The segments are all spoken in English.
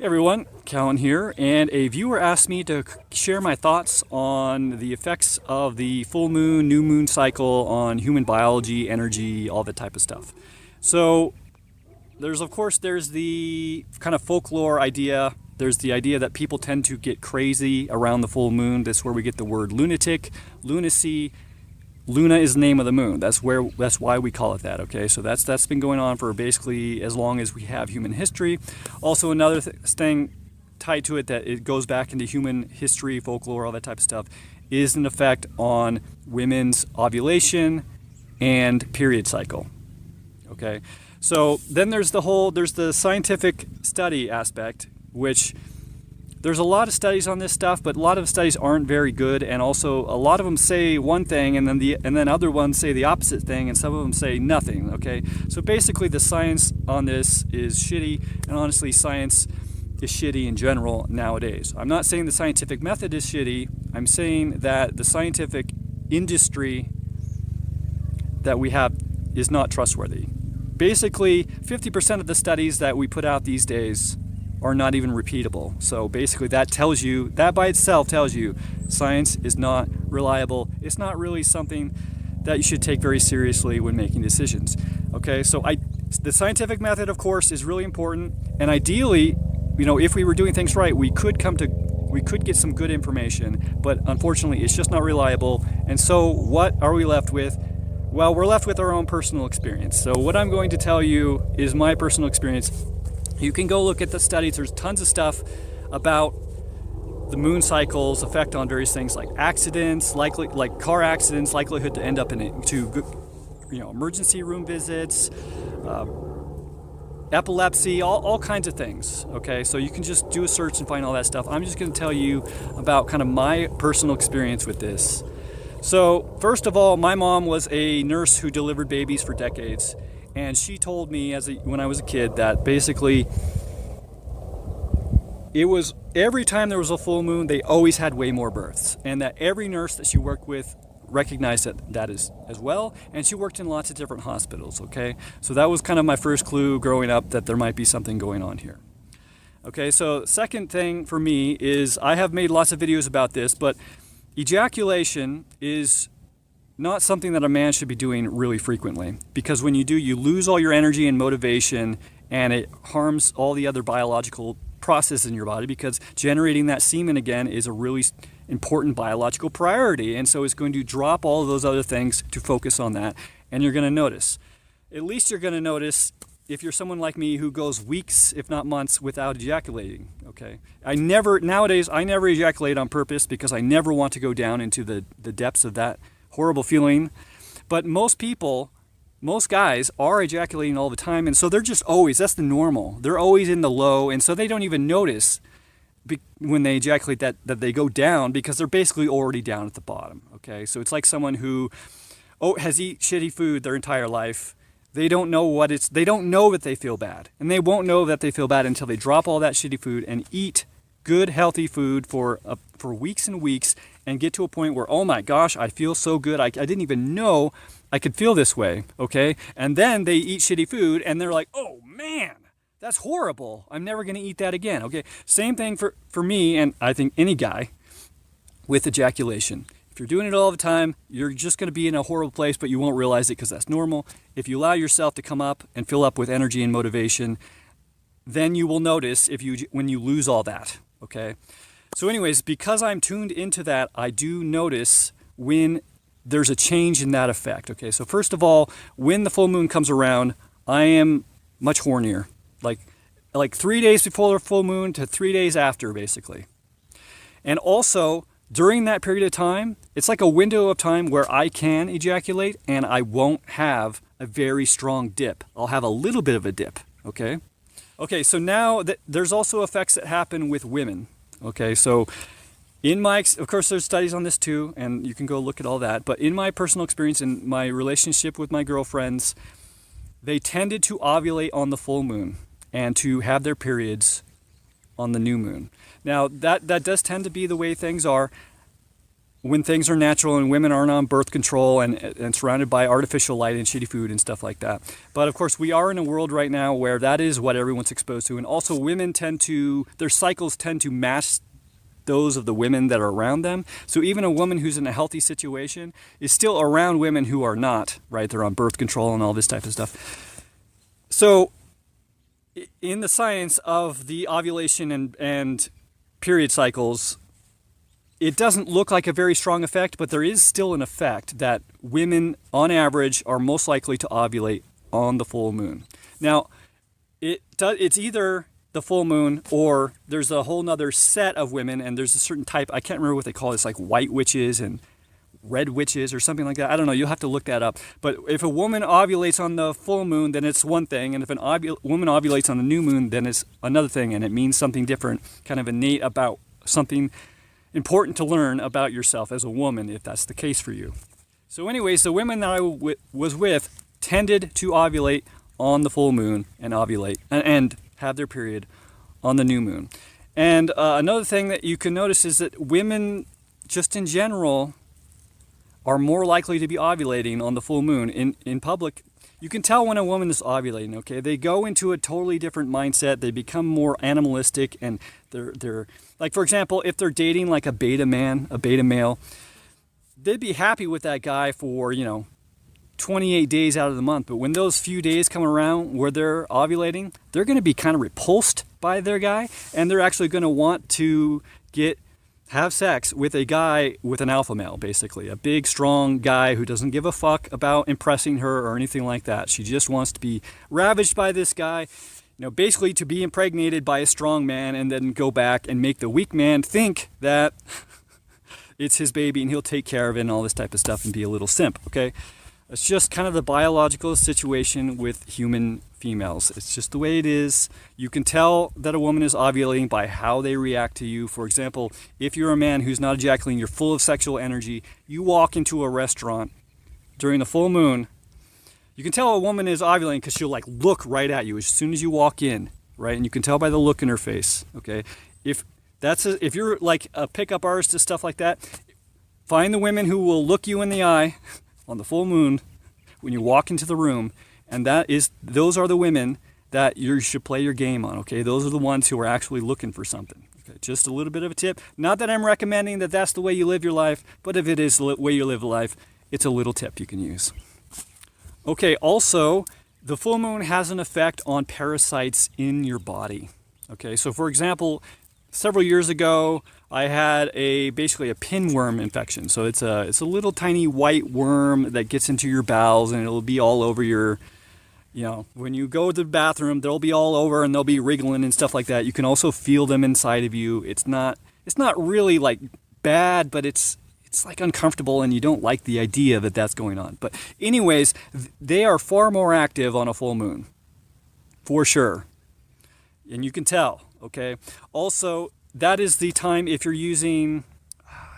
Hey everyone, Cahlen here, and a viewer asked me to share my thoughts on the effects of the full moon, new moon cycle on human biology, energy, all that type of stuff. So there's the kind of folklore idea. There's the idea that people tend to get crazy around the full moon. That's where we get the word lunatic, lunacy. Luna is the name of the moon. That's why we call it that. Okay, so that's been going on for basically as long as we have human history. Also, another thing tied to it that it goes back into human history, folklore, all that type of stuff, is an effect on women's ovulation and period cycle. Okay, so then there's the scientific study aspect, which there's a lot of studies on this stuff, but a lot of studies aren't very good, and also a lot of them say one thing, and then other ones say the opposite thing, and some of them say nothing. Okay, so basically the science on this is shitty, and honestly, science is shitty in general nowadays. I'm not saying the scientific method is shitty. I'm saying that the scientific industry that we have is not trustworthy. Basically, 50% of the studies that we put out these days are not even repeatable. So basically that by itself tells you science is not reliable. It's not really something that you should take very seriously when making decisions. Okay, so the scientific method, of course, is really important, and ideally, if we were doing things right, we could get some good information, but unfortunately it's just not reliable. And so what are we left with? Well, we're left with our own personal experience. So what I'm going to tell you is my personal experience. You can go look at the studies. There's tons of stuff about the moon cycle's effect on various things like accidents, like car accidents, likelihood to end up emergency room visits, epilepsy, all kinds of things. Okay, so you can just do a search and find all that stuff. I'm just going to tell you about kind of my personal experience with this. So first of all, my mom was a nurse who delivered babies for decades. And she told me when I was a kid that basically it was every time there was a full moon, they always had way more births. And that every nurse that she worked with recognized that as well. And she worked in lots of different hospitals, okay? So that was kind of my first clue growing up that there might be something going on here. Okay, so second thing for me is I have made lots of videos about this, but ejaculation is not something that a man should be doing really frequently, because when you do, you lose all your energy and motivation, and it harms all the other biological processes in your body, because generating that semen again is a really important biological priority, and so it's going to drop all of those other things to focus on that. And you're going to notice, at least you're going to notice if you're someone like me who goes weeks, if not months, without ejaculating. Okay, nowadays I never ejaculate on purpose, because I never want to go down into the depths of that horrible feeling. But most guys are ejaculating all the time, and so they're just always, that's the normal. They're always in the low, and so they don't even notice when they ejaculate that they go down, because they're basically already down at the bottom. Okay, so it's like someone who has eaten shitty food their entire life. They don't know they don't know that they feel bad, and they won't know that they feel bad until they drop all that shitty food and eat good, healthy food for weeks and weeks, and get to a point where, oh my gosh, I feel so good. I didn't even know I could feel this way, okay? And then they eat shitty food, and they're like, oh man, that's horrible. I'm never going to eat that again, okay? Same thing for me, and I think any guy, with ejaculation. If you're doing it all the time, you're just going to be in a horrible place, but you won't realize it because that's normal. If you allow yourself to come up and fill up with energy and motivation, then you will notice when you lose all that, okay? So anyways, because I'm tuned into that, I do notice when there's a change in that effect, okay? So first of all, when the full moon comes around, I am much hornier, like 3 days before the full moon to 3 days after, basically. And also, during that period of time, it's like a window of time where I can ejaculate, and I won't have a very strong dip. I'll have a little bit of a dip, okay? Okay, so now there's also effects that happen with women. Okay, so of course there's studies on this too, and you can go look at all that, but in my personal experience, in my relationship with my girlfriends, they tended to ovulate on the full moon and to have their periods on the new moon. Now, that does tend to be the way things are. when things are natural and women aren't on birth control and surrounded by artificial light and shitty food and stuff like that. But of course, we are in a world right now where that is what everyone's exposed to. And also women their cycles tend to match those of the women that are around them. So even a woman who's in a healthy situation is still around women who are not, right? They're on birth control and all this type of stuff. So in the science of the ovulation and period cycles, it doesn't look like a very strong effect, but there is still an effect that women, on average, are most likely to ovulate on the full moon. Now, it's either the full moon or there's a whole nother set of women, and there's a certain type, I can't remember what they call it, it's like white witches and red witches or something like that. I don't know, you'll have to look that up. But if a woman ovulates on the full moon, then it's one thing, and if a woman ovulates on the new moon, then it's another thing, and it means something different, kind of innate about something important to learn about yourself as a woman, if that's the case for you. So anyways, the women that I was with tended to ovulate on the full moon and ovulate and have their period on the new moon. And another thing that you can notice is that women, just in general, are more likely to be ovulating on the full moon. In public, you can tell when a woman is ovulating, okay? They go into a totally different mindset. They become more animalistic, and they're like, for example, if they're dating like a beta male, they'd be happy with that guy for, 28 days out of the month. But when those few days come around where they're ovulating, they're going to be kind of repulsed by their guy, and they're actually going to want to have sex with a guy with an alpha male, basically. A big, strong guy who doesn't give a fuck about impressing her or anything like that. She just wants to be ravaged by this guy, basically to be impregnated by a strong man and then go back and make the weak man think that it's his baby and he'll take care of it and all this type of stuff and be a little simp, okay? It's just kind of the biological situation with human females. It's just the way it is. You can tell that a woman is ovulating by how they react to you. For example, if you're a man who's not ejaculating, you're full of sexual energy, you walk into a restaurant during the full moon, you can tell a woman is ovulating because she'll look right at you as soon as you walk in, right? And you can tell by the look in her face, okay? If you're like a pickup artist and stuff like that, find the women who will look you in the eye on the full moon when you walk into the room, and those are the women that you should play your game on, okay? Those are the ones who are actually looking for something. Okay? Just a little bit of a tip. Not that I'm recommending that that's the way you live your life, but if it is the way you live life, it's a little tip you can use. Okay, also, the full moon has an effect on parasites in your body. Okay, so for example, several years ago, I had basically a pinworm infection. So it's a little tiny white worm that gets into your bowels, and it'll be all over your, when you go to the bathroom, they'll be all over and they'll be wriggling and stuff like that. You can also feel them inside of you. It's not really bad, but it's uncomfortable, and you don't like the idea that that's going on. But anyways, they are far more active on a full moon, for sure. And you can tell, okay? Also, that is the time, if you're using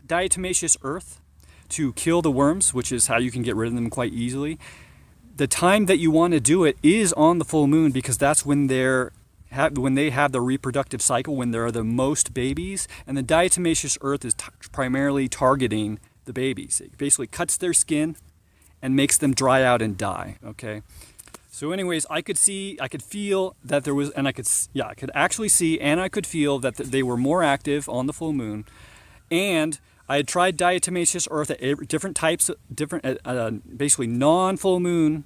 diatomaceous earth to kill the worms, which is how you can get rid of them quite easily, the time that you want to do it is on the full moon, because that's when they have the reproductive cycle, when there are the most babies, and the diatomaceous earth is primarily targeting the babies. It basically cuts their skin and makes them dry out and die, okay? So anyways, I could feel that there was, and I could actually see and I could feel that they were more active on the full moon. And I had tried diatomaceous earth at different types, basically non-full moon,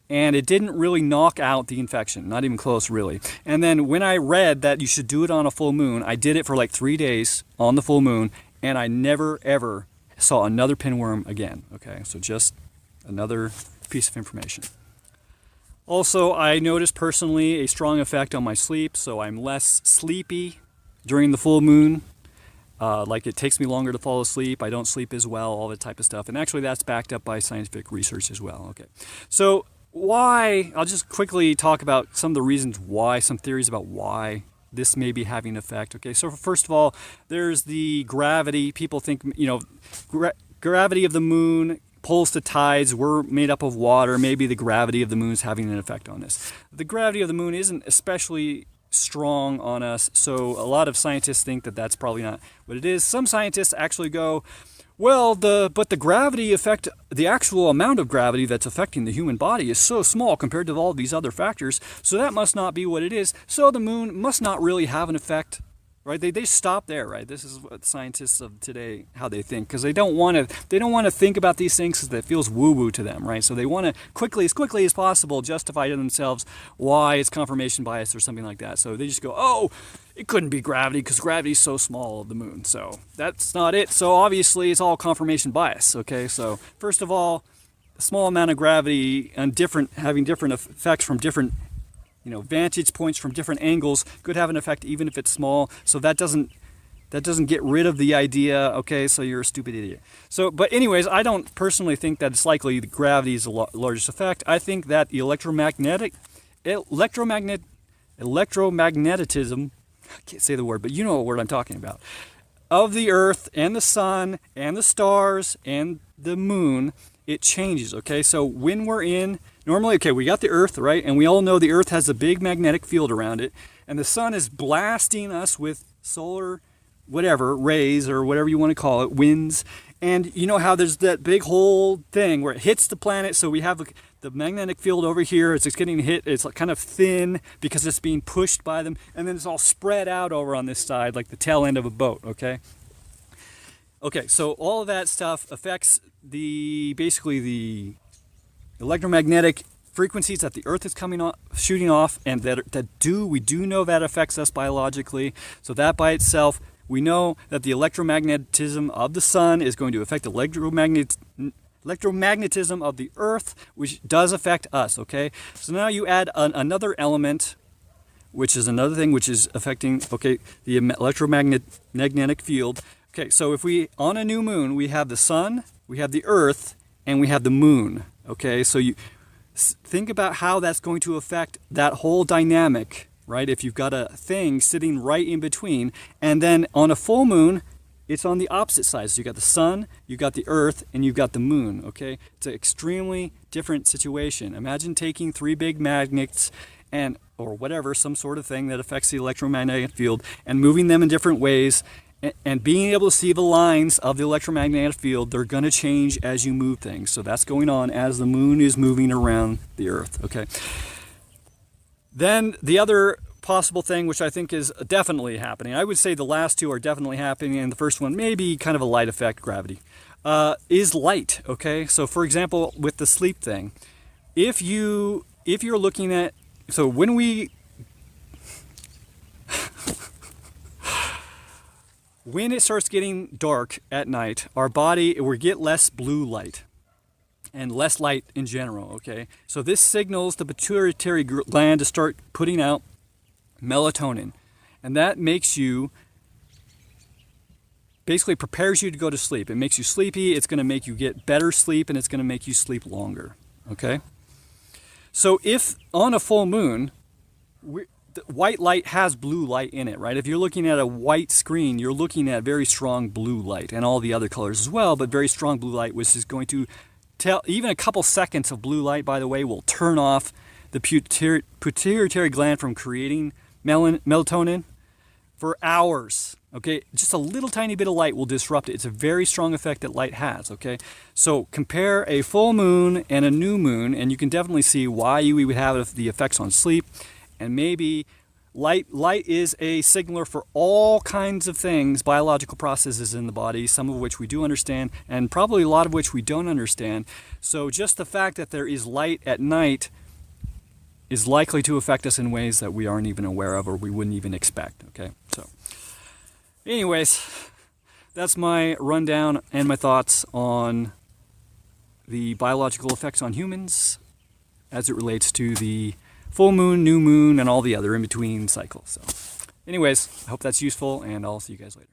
and it didn't really knock out the infection, not even close really. And then when I read that you should do it on a full moon, I did it for 3 days on the full moon, and I never ever saw another pinworm again, okay? So just another piece of information. Also, I noticed personally a strong effect on my sleep, so I'm less sleepy during the full moon. It takes me longer to fall asleep, I don't sleep as well, all that type of stuff. And actually that's backed up by scientific research as well, okay? So I'll just quickly talk about some of the reasons why, some theories about why this may be having an effect. Okay, so first of all, there's the gravity. People think, gravity of the moon pulls the tides. We're made up of water. Maybe the gravity of the moon is having an effect on this. The gravity of the moon isn't especially strong on us, so a lot of scientists think that that's probably not what it is. Some scientists actually go, Well, but the gravity effect, the actual amount of gravity that's affecting the human body is so small compared to all these other factors, so that must not be what it is. So the moon must not really have an effect, right? They stop there, right? This is what scientists of today, how they think, because they don't want to think about these things because it feels woo-woo to them, right? So they want to as quickly as possible justify to themselves why it's confirmation bias or something like that. So they just go, oh, it couldn't be gravity because gravity is so small of the moon. So that's not it. So obviously it's all confirmation bias, okay? So first of all, a small amount of gravity and having different effects from different vantage points from different angles could have an effect even if it's small. So that doesn't get rid of the idea, okay, so you're a stupid idiot. So, but anyways, I don't personally think that it's likely that gravity is the largest effect. I think that the electromagnetism, I can't say the word, but you know what word I'm talking about, of the Earth and the sun and the stars and the moon, it changes, okay? So when we're normally, okay, we got the Earth, right? And we all know the Earth has a big magnetic field around it, and the sun is blasting us with solar, whatever, rays or whatever you want to call it, winds. And you know how there's that big whole thing where it hits the planet, so we have the magnetic field over here, it's getting hit, it's kind of thin because it's being pushed by them, and then it's all spread out over on this side like the tail end of a boat, okay? Okay, so all of that stuff affects basically the electromagnetic frequencies that the Earth is shooting off, and we do know that affects us biologically. So that by itself, we know that the electromagnetism of the sun is going to affect the electromagnetism of the Earth, which does affect us, okay? So now you add another element, which is another thing which is affecting, okay, the electromagnetic field. Okay, so on a new moon, we have the sun, we have the Earth, and we have the moon, okay? So you think about how that's going to affect that whole dynamic, right? If you've got a thing sitting right in between, and then on a full moon, it's on the opposite side. So you got the sun, you've got the Earth, and you've got the moon, okay? It's an extremely different situation. Imagine taking 3 big magnets or whatever, some sort of thing that affects the electromagnetic field, and moving them in different ways, and being able to see the lines of the electromagnetic field. They're going to change as you move things. So that's going on as the moon is moving around the Earth, okay? Then the other possible thing, which I think is definitely happening, I would say the last two are definitely happening, and the first one may be kind of a light effect, gravity, is light, okay? So for example, with the sleep thing, if you're looking at, so when it starts getting dark at night, our body will get less blue light and less light in general, okay? So this signals the pituitary gland to start putting out melatonin. And that basically prepares you to go to sleep. It makes you sleepy, it's going to make you get better sleep, and it's going to make you sleep longer, okay? So if on a full moon, white light has blue light in it, right? If you're looking at a white screen, you're looking at very strong blue light, and all the other colors as well, but very strong blue light, which is going to even a couple seconds of blue light, by the way, will turn off the pituitary gland from creating melatonin for hours, okay? Just a little tiny bit of light will disrupt it. It's a very strong effect that light has, okay? So compare a full moon and a new moon, and you can definitely see why we would have the effects on sleep. And maybe light is a signaler for all kinds of things, biological processes in the body, some of which we do understand, and probably a lot of which we don't understand. So just the fact that there is light at night is likely to affect us in ways that we aren't even aware of or we wouldn't even expect, okay? So anyways, that's my rundown and my thoughts on the biological effects on humans as it relates to the full moon, new moon, and all the other in-between cycles. So anyways, I hope that's useful, and I'll see you guys later.